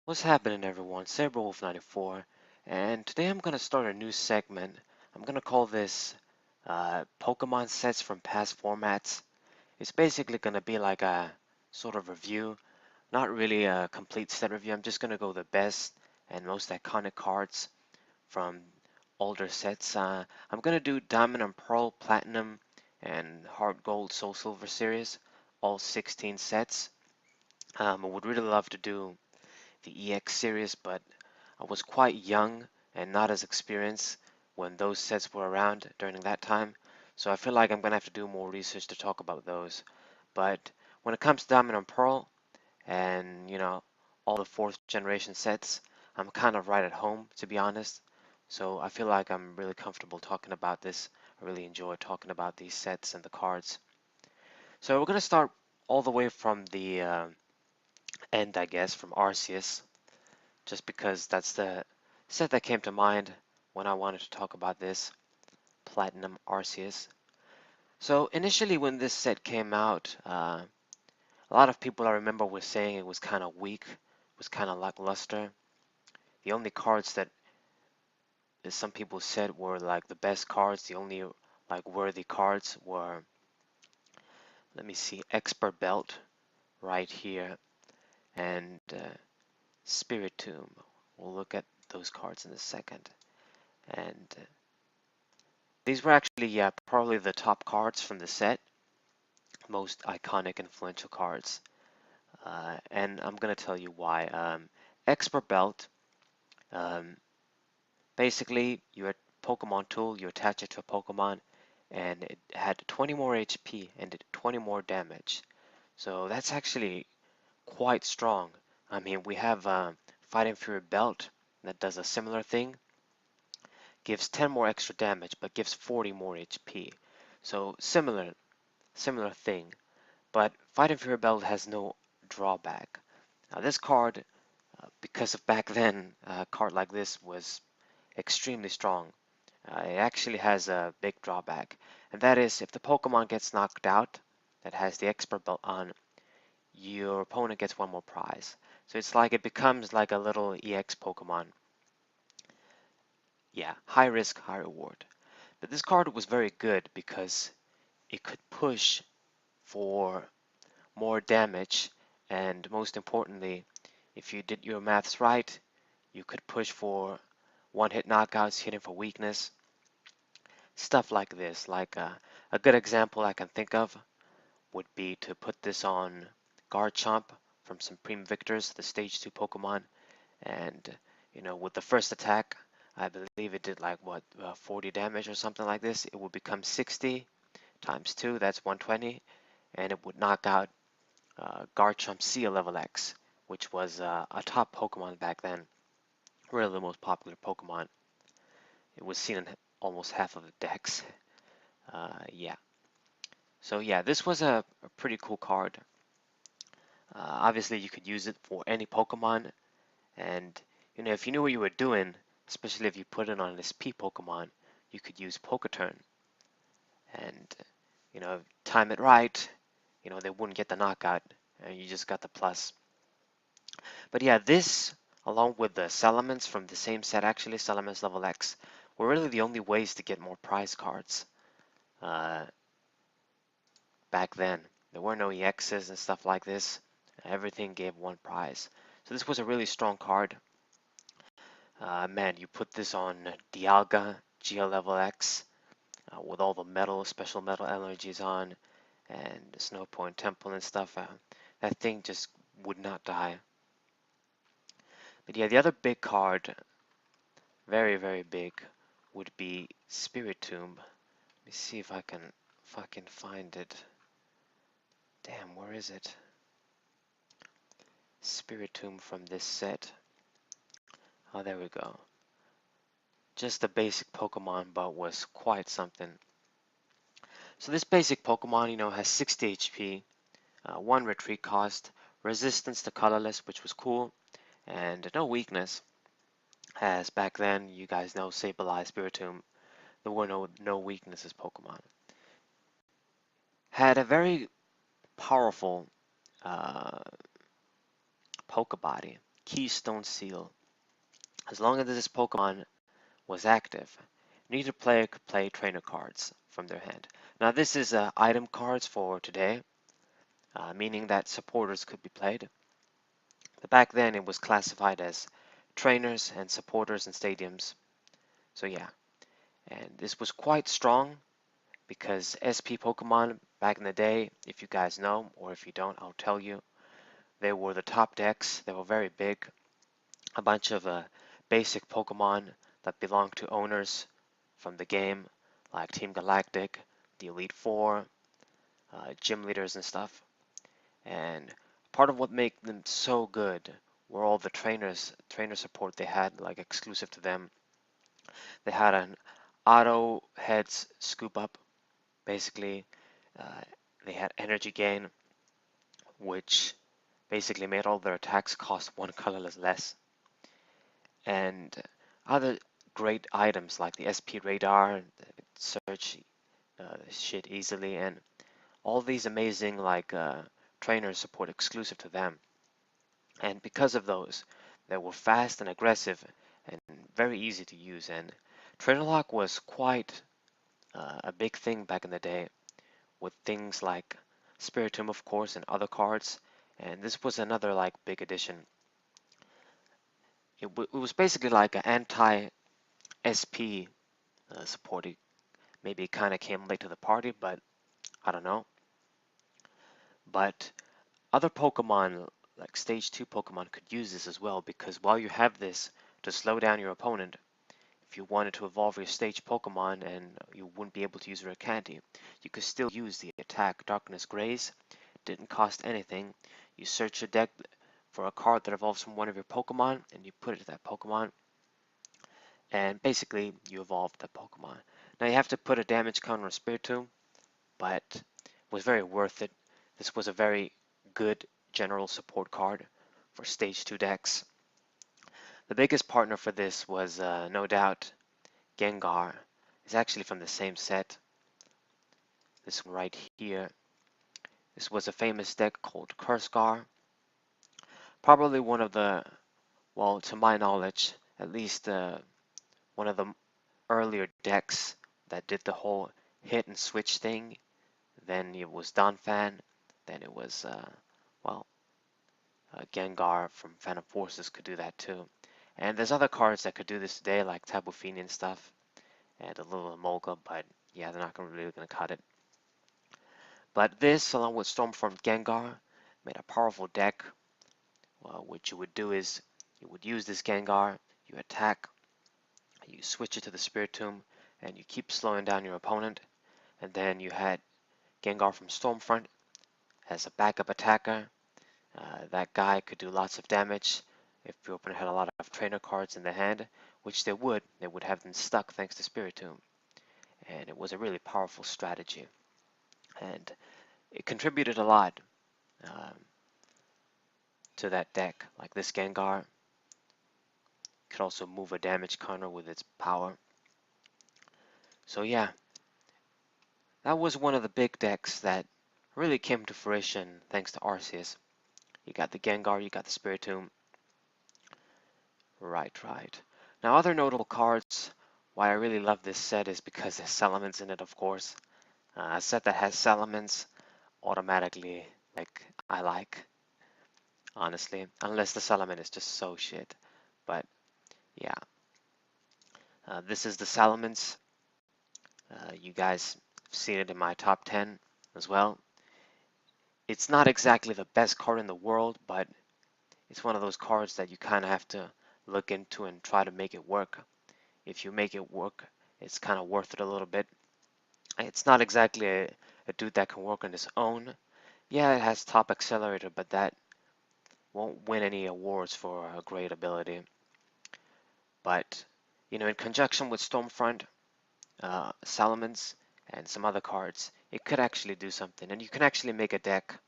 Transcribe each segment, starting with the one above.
What's happening, everyone? Saberwolf94, and today I'm going to start a new segment. I'm going to call this Pokemon Sets from Past Formats. It's basically going to be like a sort of review, not really a complete set review. I'm just going to go the best and most iconic cards from older sets. I'm going to do Diamond and Pearl, Platinum, and Heart Gold, Soul Silver series, all 16 sets. I would really love to do the EX series, but I was quite young and not as experienced when those sets were around during that time. So I feel like I'm going to have to do more research to talk about those. But when it comes to Diamond and Pearl and, all the fourth generation sets, I'm kind of right at home, to be honest. So I feel like I'm really comfortable talking about this. I really enjoy talking about these sets and the cards. So we're going to start all the way from the end, I guess, from Arceus, just because that's the set that came to mind when I wanted to talk about this, Platinum Arceus. So initially when this set came out, a lot of people I remember were saying it was kind of weak, was kind of lackluster. The only cards that some people said were like the best cards, the only like worthy cards were, let me see, Expert Belt right here and Spirit Tomb. We'll look at those cards in a second. And these were actually, yeah, probably the top cards from the set, most iconic, influential cards. And I'm going to tell you why. Expert Belt, um, basically, you're a Pokemon tool, you attach it to a Pokemon, and it had 20 more HP and did 20 more damage. So that's actually quite strong. I mean, we have Fighting Fury Belt that does a similar thing, gives 10 more extra damage, but gives 40 more HP. So similar thing. But Fighting Fury Belt has no drawback. Now this card, because of back then, a card like this was extremely strong. It actually has a big drawback, and that is if the Pokemon gets knocked out that has the Expert Belt on, your opponent gets one more prize. So it's like it becomes like a little EX Pokemon. Yeah, high risk, high reward. But this card was very good because it could push for more damage, and most importantly, if you did your maths right, you could push for one-hit knockouts, hitting for weakness, stuff like this. Like a good example I can think of would be to put this on Garchomp from Supreme Victors, the Stage 2 Pokemon, and with the first attack, I believe it did like what 40 damage or something like this. It would become 60 times 2, that's 120, and it would knock out Garchomp Lv.X, which was a top Pokemon back then, really the most popular Pokemon. It was seen in almost half of the decks. Yeah. So yeah, this was a pretty cool card. Obviously, you could use it for any Pokemon, and if you knew what you were doing, especially if you put it on an SP Pokemon, you could use Poketurn, and time it right, they wouldn't get the knockout, and you just got the plus. But yeah, this, along with the Salamence from the same set, actually, Salamence Lv.X, were really the only ways to get more prize cards uh, back then. There were no EXs and stuff like this. Everything gave one prize. So this was a really strong card. Man, you put this on Dialga, GL-X, with all the metal, special metal energies on, and Snow Point Temple and stuff. That thing just would not die. But yeah, the other big card, very, very big, would be Spirit Tomb. Let me see if I can find it. Damn, where is it? Spirit Tomb from this set. Oh, there we go. Just a basic Pokemon, but was quite something. So this basic Pokemon, has 60 HP, 1 retreat cost, resistance to colorless, which was cool, and no weakness. As back then, you guys know, Sableye, Spiritomb, there were no weaknesses Pokemon. Had a very powerful uh, Pokebody. Keystone Seal. As long as this Pokemon was active, neither player could play trainer cards from their hand. Now this is item cards for today, meaning that supporters could be played. But back then it was classified as trainers and supporters in stadiums. So yeah, and this was quite strong because SP Pokemon back in the day, if you guys know, or if you don't, I'll tell you, they were the top decks. They were very big. A bunch of basic Pokemon that belonged to owners from the game, like Team Galactic, the Elite Four, gym leaders and stuff. And part of what made them so good were all the trainer support they had, like exclusive to them. They had an auto heads scoop up, basically. Uh, they had energy gain, which basically made all their attacks cost one colorless less. And other great items like the SP radar, search shit easily, and all these amazing trainer support exclusive to them. And because of those, they were fast and aggressive and very easy to use. And trainer lock was quite a big thing back in the day with things like Spiritomb, of course, and other cards. And this was another like big addition. It was basically like an anti-SP support. Maybe it kind of came late to the party, but I don't know. But other Pokemon, like Stage 2 Pokemon, could use this as well because while you have this to slow down your opponent, if you wanted to evolve your Stage Pokemon and you wouldn't be able to use Rare Candy, you could still use the attack Darkness Graze. Didn't cost anything. You search your deck for a card that evolves from one of your Pokemon and you put it to that Pokemon, and basically you evolve that Pokemon. Now you have to put a damage counter on Spiritomb, but it was very worth it. This was a very good general support card for Stage 2 decks. The biggest partner for this was no doubt Gengar. It's actually from the same set. This one right here. This was a famous deck called Cursegar. Probably one of the, well, to my knowledge, at least one of the earlier decks that did the whole hit and switch thing. Then it was Donphan. Then it was, well, Gengar from Phantom Forces could do that too. And there's other cards that could do this today, like Tapu Fini and stuff, and a little Emolga, but yeah, they're not really going to cut it. But this, along with Stormfront Gengar, made a powerful deck. What you would do is you would use this Gengar, you attack, you switch it to the Spiritomb, and you keep slowing down your opponent. And then you had Gengar from Stormfront as a backup attacker. That guy could do lots of damage if your opponent had a lot of trainer cards in the hand, which they would have them stuck thanks to Spiritomb. And it was a really powerful strategy. And it contributed a lot um, to that deck. Like this Gengar could also move a damage counter with its power. So yeah, that was one of the big decks that really came to fruition thanks to Arceus. You got the Gengar, you got the Spiritomb. Right. Now other notable cards, why I really love this set is because there's Salamence in it, of course. A set that has Salamence automatically, I like, honestly. Unless the Salamence is just so shit. But yeah. This is the Salamence. You guys have seen it in my top 10 as well. It's not exactly the best card in the world, but it's one of those cards that you kind of have to look into and try to make it work. If you make it work, it's kind of worth it a little bit. It's not exactly a dude that can work on his own. Yeah, it has top accelerator, but that won't win any awards for a great ability. But, you know, in conjunction with Stormfront, Salamence, and some other cards, it could actually do something. And you can actually make a deck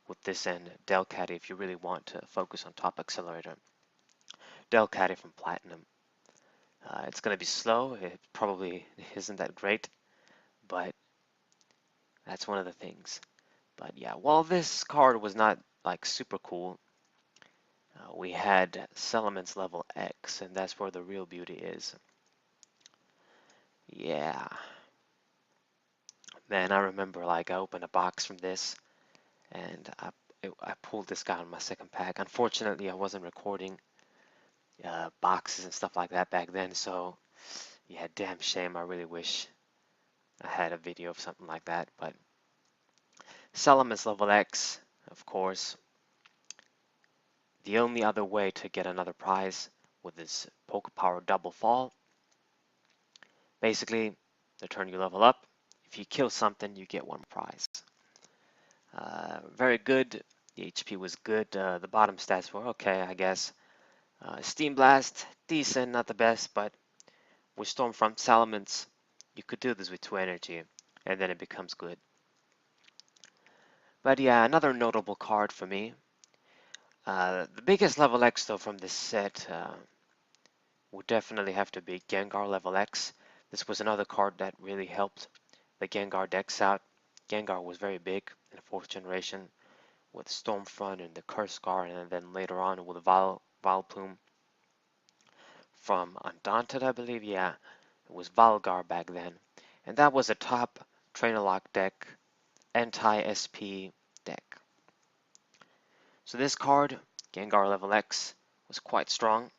with this and Delcatty if you really want to focus on top accelerator. Delcatty from Platinum. It's going to be slow. It probably isn't that great, but that's one of the things. But yeah, while this card was not like super cool, we had Salamence level X, and that's where the real beauty is. Yeah, man, I remember like I opened a box from this, and I pulled this guy on my second pack. Unfortunately, I wasn't recording boxes and stuff like that back then, so yeah, damn shame. I really wish I had a video of something like that. But Salamence level X, of course. The only other way to get another prize with this Poke Power Double Fall, basically, the turn you level up, if you kill something, you get one prize. Very good. The HP was good. The bottom stats were okay, I guess. Steam Blast, decent, not the best, but with Stormfront Salamence, you could do this with 2 energy, and then it becomes good. But yeah, another notable card for me. The biggest level X though from this set would definitely have to be Gengar level X. This was another card that really helped the Gengar decks out. Gengar was very big in 4th generation with Stormfront and the Curse Guard, and then later on with Vileplume from Undaunted, I believe. Yeah, it was Valgar back then. And that was a top Trainer Lock deck, anti-SP deck. So this card, Gengar level X, was quite strong.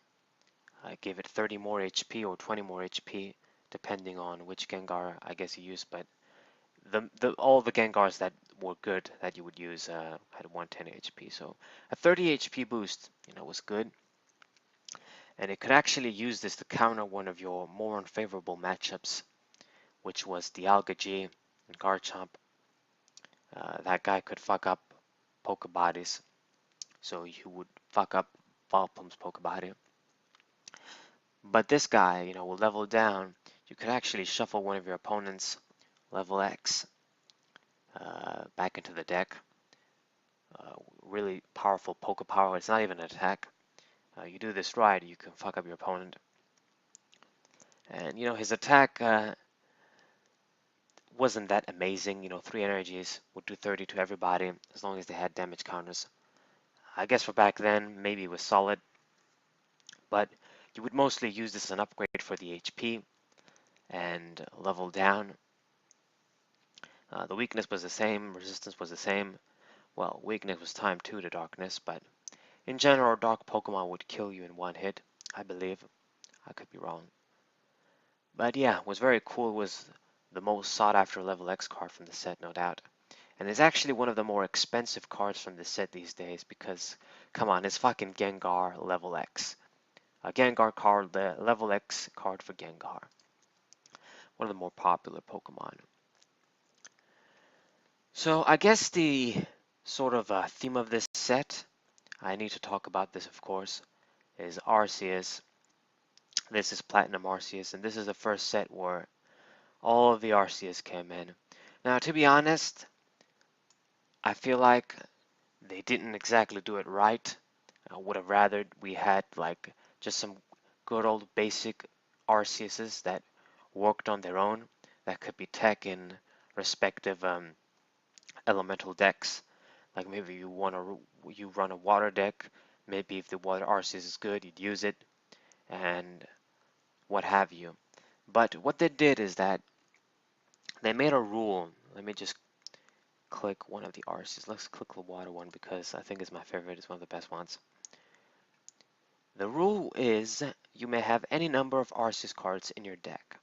I gave it 30 more HP or 20 more HP, depending on which Gengar I guess you used. But all the Gengars that were good that you would use had 110 HP. So a 30 HP boost, was good. And it could actually use this to counter one of your more unfavorable matchups, which was the Algaji and Garchomp. That guy could fuck up Pokebodies, so you would fuck up Vileplume's Pokebody. But this guy, will level down. You could actually shuffle one of your opponent's level X back into the deck. Really powerful Poke Power. It's not even an attack. You do this right, you can fuck up your opponent. And his attack wasn't that amazing. 3 energies would do 30 to everybody as long as they had damage counters. I guess for back then, maybe it was solid, but you would mostly use this as an upgrade for the HP and level down. The weakness was the same, resistance was the same. Well, weakness was timed 2 to darkness, but in general, dark Pokemon would kill you in one hit, I believe. I could be wrong. But yeah, it was very cool. It was the most sought after level X card from the set, no doubt. And it's actually one of the more expensive cards from the set these days because, come on, it's fucking Gengar level X. A Gengar card, the level X card for Gengar. One of the more popular Pokemon. So I guess the sort of theme of this set, I need to talk about this of course, is Arceus. This is Platinum Arceus, and this is the first set where all of the Arceus came in. Now, to be honest, I feel like they didn't exactly do it right. I would have rather we had like just some good old basic Arceuses that worked on their own, that could be tech in respective elemental decks. Like maybe you run a water deck. Maybe if the water Arceus is good, you'd use it, and what have you. But what they did is that they made a rule. Let me just click one of the Arceus. Let's click the water one because I think it's my favorite. It's one of the best ones. The rule is you may have any number of Arceus cards in your deck.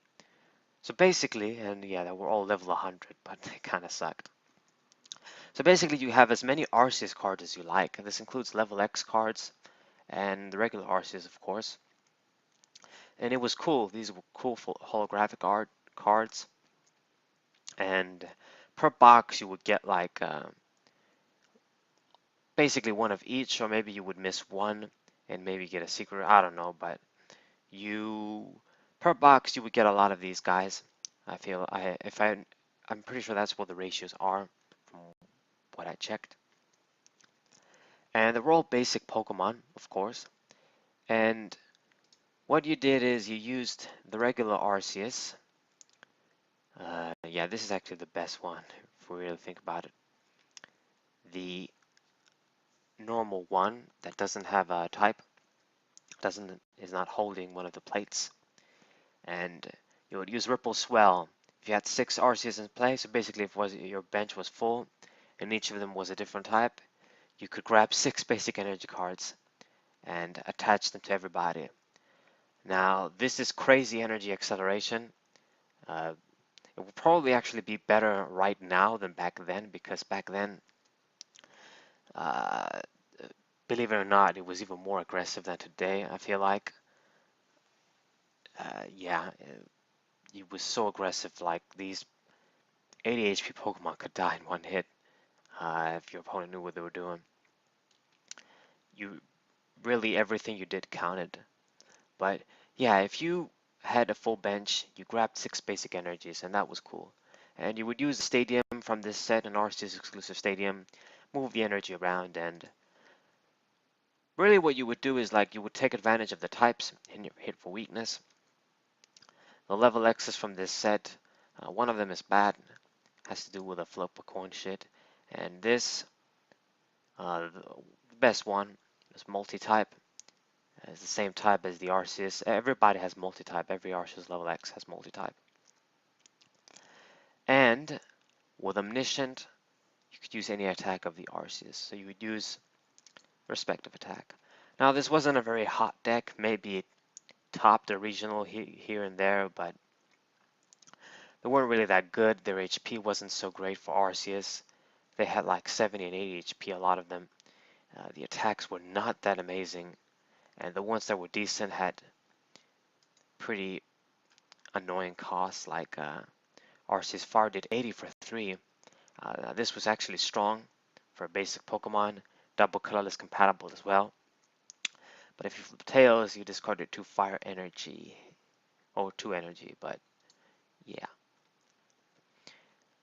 So basically, and yeah, they were all level 100, but they kind of sucked. So basically, you have as many Arceus cards as you like. And this includes level X cards and the regular Arceus, of course. And it was cool. These were cool holographic art cards. And per box, you would get like basically one of each, or maybe you would miss one and maybe get a secret. I don't know, but per box you would get a lot of these guys. I'm pretty sure that's what the ratios are from what I checked. And they're all basic Pokemon, of course. And what you did is you used the regular Arceus. Yeah, this is actually the best one if we really think about it. The normal one that doesn't have a type, is not holding one of the plates, and you would use Ripple Swell. If you had 6 Arceus in play, so basically if your bench was full and each of them was a different type, you could grab 6 basic energy cards and attach them to everybody. Now, this is crazy energy acceleration. Uh, it will probably actually be better right now than back then, because back then, uh, believe it or not, it was even more aggressive than today, I feel like. Yeah, it was so aggressive, like these 80 HP Pokemon could die in one hit if your opponent knew what they were doing. You really, everything you did counted. But yeah, if you had a full bench, you grabbed 6 basic energies, and that was cool. And you would use the stadium from this set, an Arceus exclusive stadium, move the energy around, and really what you would do is like you would take advantage of the types and hit for weakness. The level X's from this set, one of them is bad, has to do with a flip a coin shit, and this, the best one, is multi-type. It's the same type as the Arceus. Everybody has multi-type. Every Arceus level X has multi-type. And with Omniscient, you could use any attack of the Arceus. So you would use respective attack. Now this wasn't a very hot deck. Maybe it topped a regional here and there, but they weren't really that good. Their HP wasn't so great for Arceus. They had like 70 and 80 HP, a lot of them. The attacks were not that amazing, and the ones that were decent had pretty annoying costs, like Arceus Fire did 80 for 3. This was actually strong for a basic Pokemon, double colorless compatible as well. But if you flip tails, you discarded 2 fire energy, or 2 energy, but yeah.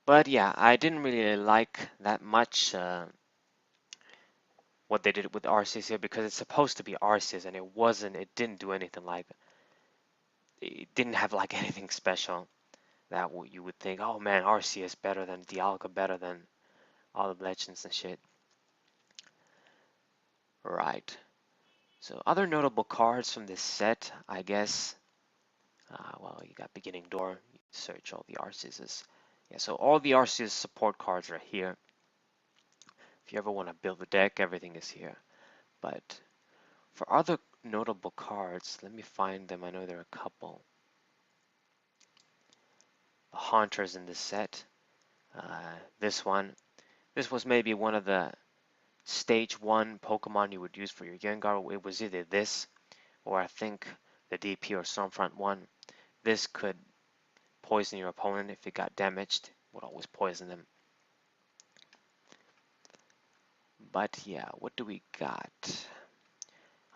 But yeah, I didn't really like that much what they did with Arceus here, because it's supposed to be Arceus and it didn't do anything like, it didn't have like anything special that you would think, oh man, Arceus better than Dialga, better than all the legends and shit. Right. So other notable cards from this set, I guess, well, you got Beginning Door, you search all the Arceuses. Yeah, so all the Arceus support cards are here. If you ever want to build a deck, everything is here. But for other notable cards, let me find them. I know there are a couple. The Haunters in this set. This one. This was maybe one of the Stage 1 Pokemon you would use for your Gengar. It was either this, or I think the DP or Stormfront one. This could poison your opponent if it got damaged. Would always poison them. But yeah, what do we got?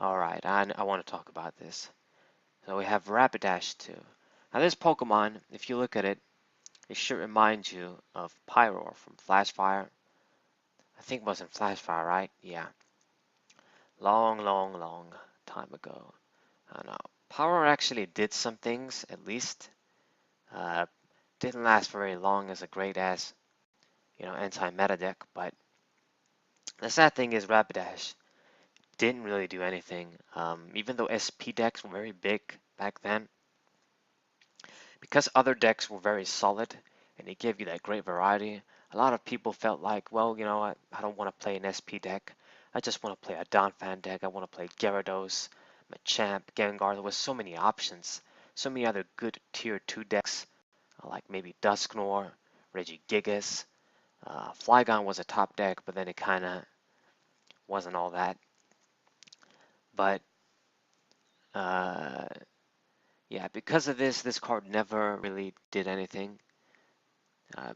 Alright, I want to talk about this. So we have Rapidash 2. Now this Pokemon, if you look at it, it should remind you of Pyroar from Flashfire. I think it was in Flashfire, right? Yeah. Long time ago. I know. Pyroar actually did some things, at least. Uh, didn't last very long as a great ass, anti-meta deck, but the sad thing is Rapidash didn't really do anything. Even though SP decks were very big back then, because other decks were very solid and it gave you that great variety, a lot of people felt like, well, you know what, I don't want to play an SP deck. I just want to play a Donphan deck. I want to play Gyarados, Machamp, Gengar. There was so many options, so many other good tier 2 decks, like maybe Dusknoir, Regigigas. Flygon was a top deck, but then it kind of wasn't all that. But uh, yeah, because of this card never really did anything. It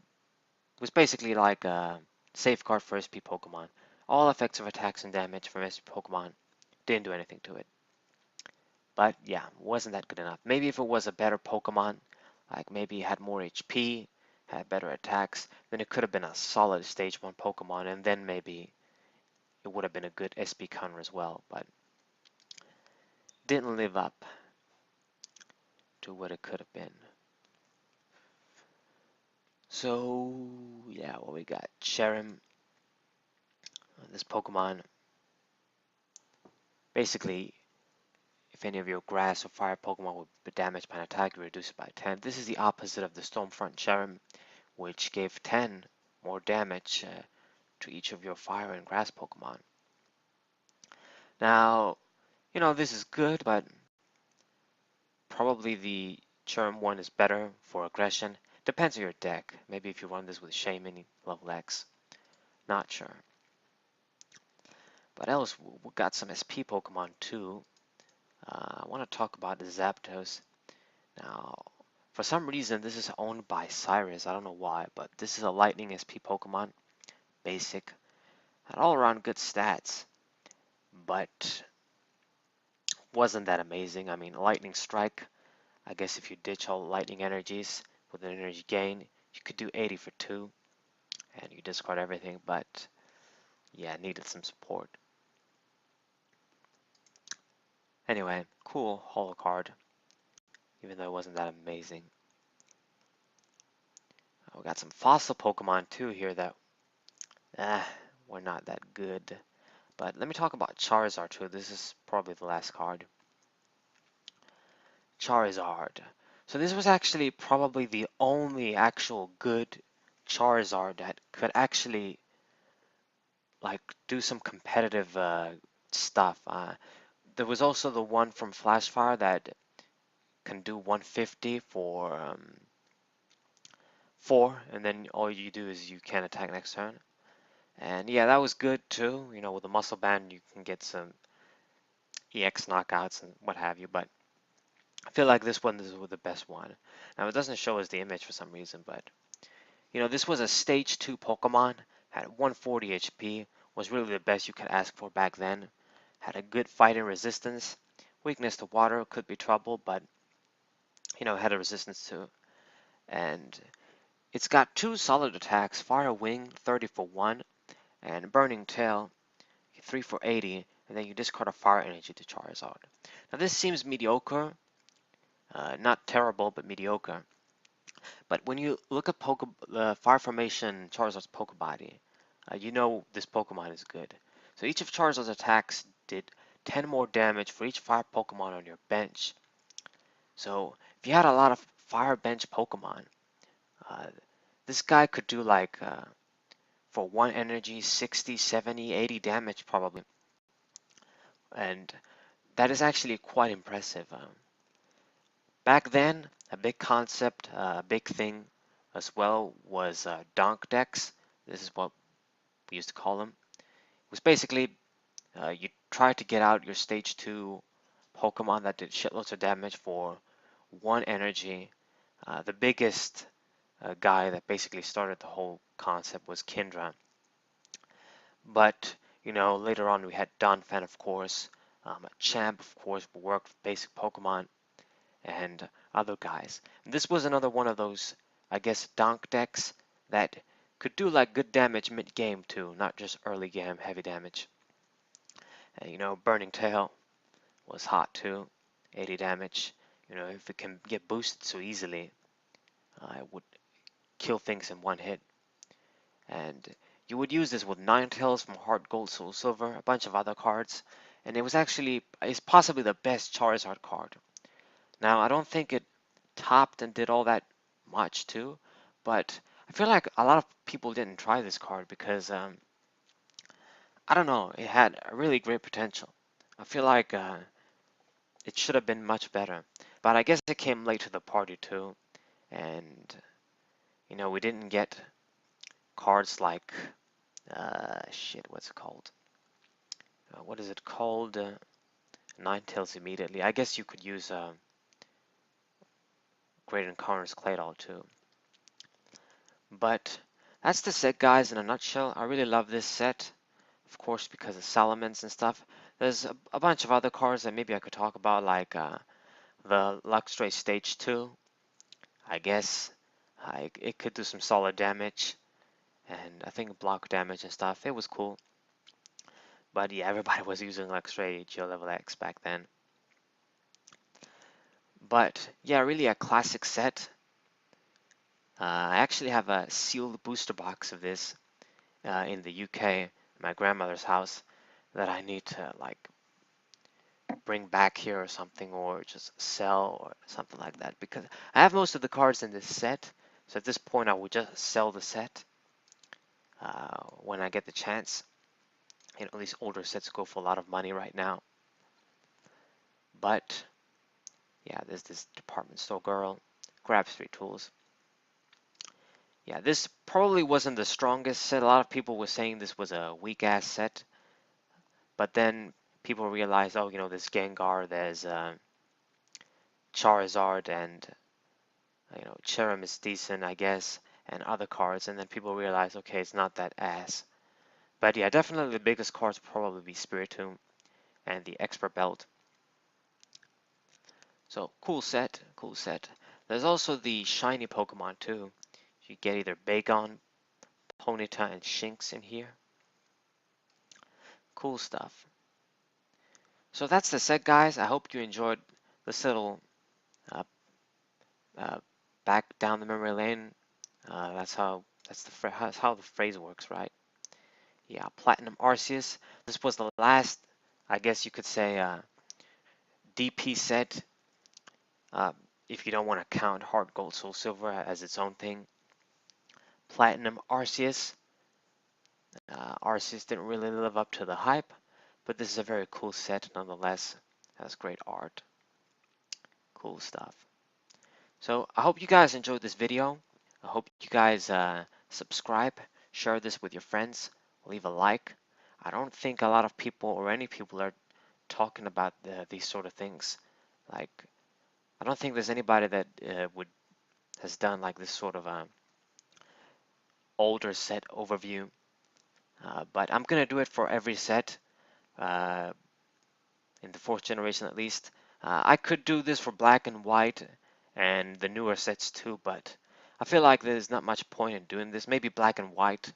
was basically like a safeguard for SP Pokemon. All effects of attacks and damage from SP Pokemon didn't do anything to it. But yeah, wasn't that good enough. Maybe if it was a better Pokemon, like maybe it had more HP, had better attacks, then it could have been a solid Stage 1 Pokemon, and then maybe it would have been a good SP counter as well, but didn't live up to what it could have been. So yeah, what we got? Cherim, this Pokemon basically, if any of your grass or fire Pokemon would be damaged by an attack, you reduce it by 10. This is the opposite of the Stormfront Cherrim, which gave 10 more damage to each of your fire and grass Pokemon. Now, this is good, but probably the Cherrim one is better for aggression. Depends on your deck. Maybe if you run this with Shaman, level X. Not sure. But else, we got some SP Pokemon too. I want to talk about the Zapdos. Now, for some reason, this is owned by Cyrus. I don't know why, but this is a Lightning SP Pokemon. Basic. Had all around good stats, but wasn't that amazing. I mean, Lightning Strike, I guess if you ditch all Lightning energies with an energy gain, you could do 80 for 2, and you discard everything, but yeah, needed some support. Anyway, cool holo card, even though it wasn't that amazing. We got some fossil Pokemon too here that were not that good. But let me talk about Charizard too. This is probably the last card. Charizard. So this was actually probably the only actual good Charizard that could actually like do some competitive stuff. There was also the one from Flashfire that can do 150 for 4, and then all you do is you can attack next turn. And yeah, that was good too. With the muscle band, you can get some EX knockouts and what have you. But I feel like this one is the best one. Now, it doesn't show us the image for some reason, but this was a stage 2 Pokemon, had 140 HP, was really the best you could ask for back then. Had a good fighting resistance. Weakness to water could be trouble, but had a resistance too. And it's got 2 solid attacks, Fire Wing 30 for 1, and Burning Tail 3 for 80, and then you discard a Fire Energy to Charizard. Now this seems mediocre, not terrible, but mediocre. But when you look at Fire Formation Charizard's Pokebody, you know this Pokemon is good. So each of Charizard's attacks did 10 more damage for each Fire Pokemon on your bench. So if you had a lot of Fire Bench Pokemon, this guy could do like, for 1 energy, 60, 70, 80 damage probably. And that is actually quite impressive. Back then, a big concept, a big thing as well was donk decks. This is what we used to call them. It was basically you try to get out your stage 2 Pokemon that did shitloads of damage for 1 energy. The biggest guy that basically started the whole concept was Kindra. But, later on we had Donphan, of course, Champ, of course, who worked with basic Pokemon, and other guys. And this was another one of those, I guess, donk decks that could do like good damage mid-game too, not just early game heavy damage. And Burning Tail was hot too, 80 damage. If it can get boosted so easily, it would kill things in one hit. And you would use this with Ninetales from Heart Gold, Soul Silver, a bunch of other cards, and it's possibly the best Charizard card. Now, I don't think it topped and did all that much too, but I feel like a lot of people didn't try this card because, I don't know, it had a really great potential. I feel like it should have been much better, but I guess it came late to the party too, and, we didn't get cards like, what's it called? What is it called? Ninetales immediately. I guess you could use Great Encounters Claydol too. But that's the set, guys, in a nutshell. I really love this set, of course, because of Salamence and stuff. There's a bunch of other cards that maybe I could talk about, like the Luxray Stage 2. I guess it could do some solid damage, and I think block damage and stuff. It was cool. But yeah, everybody was using Luxray Lv.X back then. But yeah, really a classic set. I actually have a sealed booster box of this in the UK, my grandmother's house, that I need to like bring back here or something, or just sell or something like that, because I have most of the cards in this set. So at this point, I would just sell the set when I get the chance. You know, these older sets go for a lot of money right now. But yeah, there's this department store girl, grab 3 tools. Yeah, this probably wasn't the strongest set. A lot of people were saying this was a weak ass set, but then people realized, oh, you know, there's Gengar, there's Charizard, and you know, Cherim is decent, I guess, and other cards, and then people realize, okay, it's not that ass. But yeah, definitely the biggest cards would probably be Spiritomb and the Expert Belt. So cool set, cool set. There's also the shiny Pokemon too. You get either Bagon, Ponyta, and Shinx in here. Cool stuff. So that's the set, guys. I hope you enjoyed this little uh, uh, back down the memory lane. That's how the phrase works, right? Yeah, Platinum Arceus. This was the last, I guess you could say, DP set. Uh, if you don't want to count Heart Gold Soul Silver as its own thing. Platinum Arceus. Arceus didn't really live up to the hype, but this is a very cool set nonetheless. Has great art. Cool stuff. So I hope you guys enjoyed this video. I hope you guys subscribe, share this with your friends, leave a like. I don't think a lot of people or any people are talking about these sort of things. Like, I don't think there's anybody that has done like this sort of older set overview. But I'm gonna do it for every set, uh, in the 4th generation at least. I could do this for black and white and the newer sets too, but I feel like there's not much point in doing this. Maybe black and white,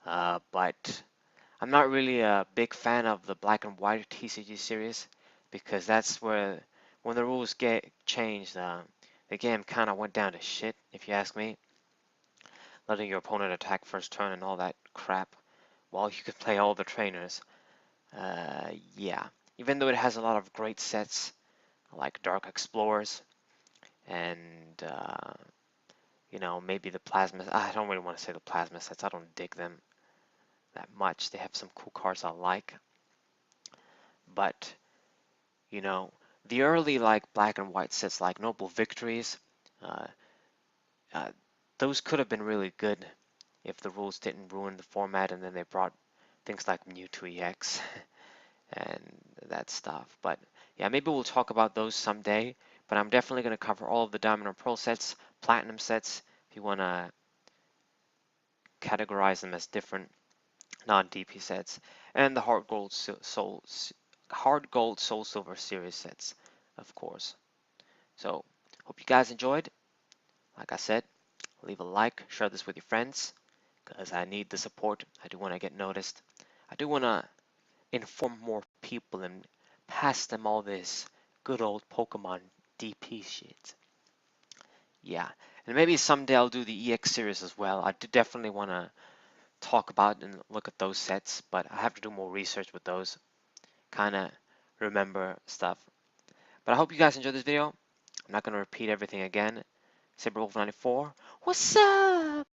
but I'm not really a big fan of the black and white TCG series, because that's where, when the rules get changed, the game kind of went down to shit, if you ask me. Letting your opponent attack first turn and all that crap, while you could play all the trainers. Yeah, even though it has a lot of great sets, like Dark Explorers, and you know, maybe the Plasma. I don't really want to say the Plasma sets. I don't dig them that much. They have some cool cards I like, but you know, the early like black and white sets like Noble Victories, uh, uh, those could have been really good if the rules didn't ruin the format, and then they brought things like Mewtwo EX and that stuff. But yeah, maybe we'll talk about those someday. But I'm definitely going to cover all of the Diamond and Pearl sets, Platinum sets, if you want to categorize them as different non-DP sets, and the Hard Gold Soul Silver series sets, of course. So hope you guys enjoyed. Like I said, leave a like, share this with your friends, because I need the support. I do want to get noticed. I do want to inform more people and pass them all this good old Pokemon DP shit. Yeah, and maybe someday I'll do the EX series as well. I do definitely want to talk about and look at those sets, but I have to do more research with those. Kind of remember stuff. But I hope you guys enjoyed this video. I'm not going to repeat everything again. Saberwolf94, what's up?